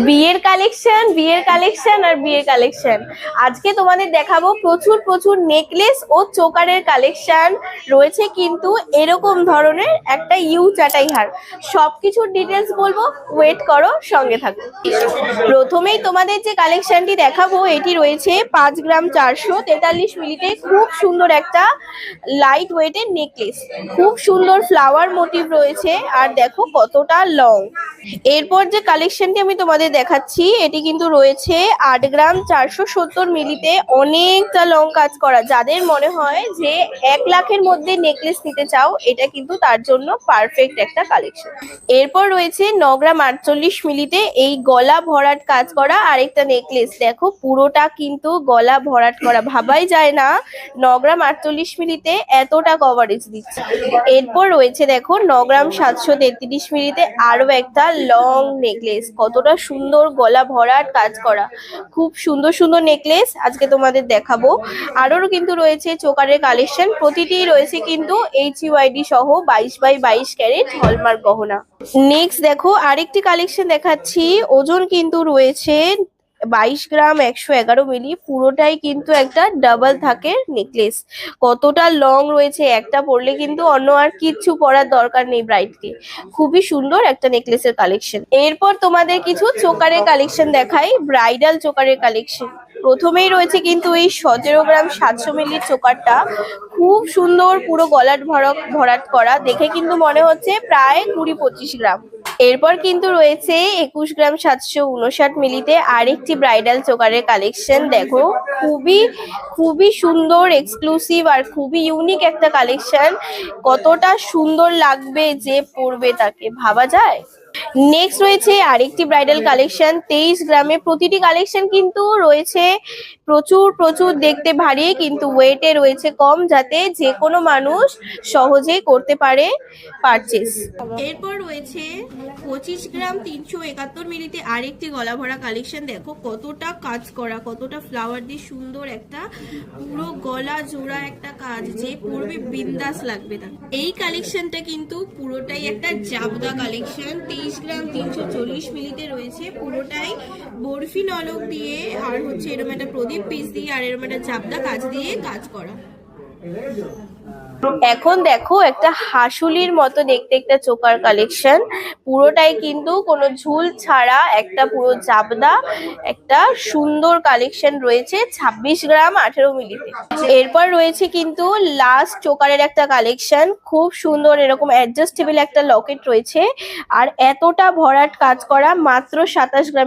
বিয়ের কালেকশন আর বিয়ের কালেকশন। আজকে তোমাদের দেখাবো প্রচুর প্রচুর নেকলেস ও চোকারের কালেকশন রয়েছে, কিন্তু এরকম ধরনের একটা ইউ চাটাই হার। সবকিছুর ডিটেলস বলবো, ওয়েট করো, সঙ্গে থাকো। প্রথমেই তোমাদের যে কালেকশনটি দেখাবো এটি রয়েছে 5 গ্রাম 443 মিলিতে খুব সুন্দর একটা লাইট ওয়েটের নেকলেস। খুব সুন্দর ফ্লাওয়ার মোটিভ রয়েছে, আর দেখো কতটা লং। এরপর যে কালেকশনটি আমি তোমাদের দেখাচ্ছি এটি কিন্তু রয়েছে 8 গ্রাম 470 মিলিতে অনেকটা লং কাজ করা। যাদের মনে হয় যে 1 লাখের মধ্যে নেকলেস নিতে চাও, এটা কিন্তু তার জন্য পারফেক্ট একটা কালেকশন। এরপর রয়েছে 9 গ্রাম 48 মিলিতে এই গলা ভরাট কাজ করা আরেকটা নেকলেস। দেখো পুরোটা কিন্তু গলা ভরাট করা, ভাবাই যায় না 9 গ্রাম 48 মিলিতে এতটা কভারেজ দিচ্ছে। এরপর রয়েছে দেখো 9 গ্রাম 733 মিলিতে আরো একটা লং নেকলেস। কতটা সুন্দর গলা ভরাট কাজ করা, খুব সুন্দর সুন্দর নেকলেস আজকে তোমাদের দেখাবো। আরো কিন্তু রয়েছে চোকারের কালেকশন, প্রতিটি রয়েছে কিন্তু HUID সহ 22/22 ক্যারেট হলমার্ক গহনা। নেক্সট দেখো আরেকটি কালেকশন দেখাচ্ছি, ওজন কিন্তু রয়েছে 22 গ্রাম 111 মিলি। পুরোটাই কিন্তু একটা ডাবল থাকের নেকলেস। কতটা লং রয়েছে, একটা পরলে কিন্তু অন্য আর কিচ্ছু পরার দরকার নেই ব্রাইডকে। খুবই সুন্দর একটা নেকলেসের কালেকশন। এরপর তোমাদের কিছু চোকারের কালেকশন দেখাই, ব্রাইডাল চোকারের কালেকশন। প্রথমেই রয়েছে কিন্তু এই 17 গ্রাম 700 মিলির চোকারটা। খুব সুন্দর, পুরো গলার ভরাট করা, দেখে কিন্তু মনে হচ্ছে প্রায় 20-25 গ্রাম। এরপর কিন্তু রয়েছে 21 গ্রাম 759 মিলিতে আরেকটি ব্রাইডাল চোকারের কালেকশন। দেখো খুবই খুবই সুন্দর, এক্সক্লুসিভ আর খুবই ইউনিক একটা কালেকশন। কতটা সুন্দর লাগবে যে পরবে তাকে, ভাবা যায়। নেক্সট রয়েছে আরেকটি ব্রাইডাল কালেকশন 23 গ্রামে। প্রতিটি কালেকশন কিন্তু রয়েছে প্রচুর প্রচুর দেখতে ভারী, কিন্তু ওয়েটে রয়েছে কম, যাতে যে কোনো মানুষ সহজেই করতে পারে পারচেস। এরপর রয়েছে 25 গ্রাম 371 মিলিতে আরেকটি গলা ভরা কালেকশন। দেখো কতটা কাজ করা, কতটা ফ্লাওয়ার দিয়ে সুন্দর একটা পুরো গলা জোড়া একটা কাজ, যে পরবে বিন্দাস লাগবে তার। এই কালেকশনটা কিন্তু পুরোটাই একটা জাবদা কালেকশন। 23 গ্রাম 340 মিলিতে রয়েছে, পুরোটাই বরফি নলক দিয়ে আর হচ্ছে এরকম একটা প্রদীপ পিস দিয়ে আর এরকম একটা জাবদা কাজ দিয়ে কাজ করা। এখন দেখো একটা হাসুলির মতো দেখতে একটা চোকার কালেকশন। পুরোটাই কিন্তু কোনো ঝুল ছাড়া একটা পুরো জাবদা একটা সুন্দর কালেকশন রয়েছে 26 গ্রাম 18 মিলিতে। এরপর রয়েছে কিন্তু লাস্ট চোকারের একটা কালেকশন, খুব সুন্দর এরকম অ্যাডজাস্টেবল একটা লকেট রয়েছে, আর এতটা ভরাট কাজ করা মাত্র 27 গ্রাম।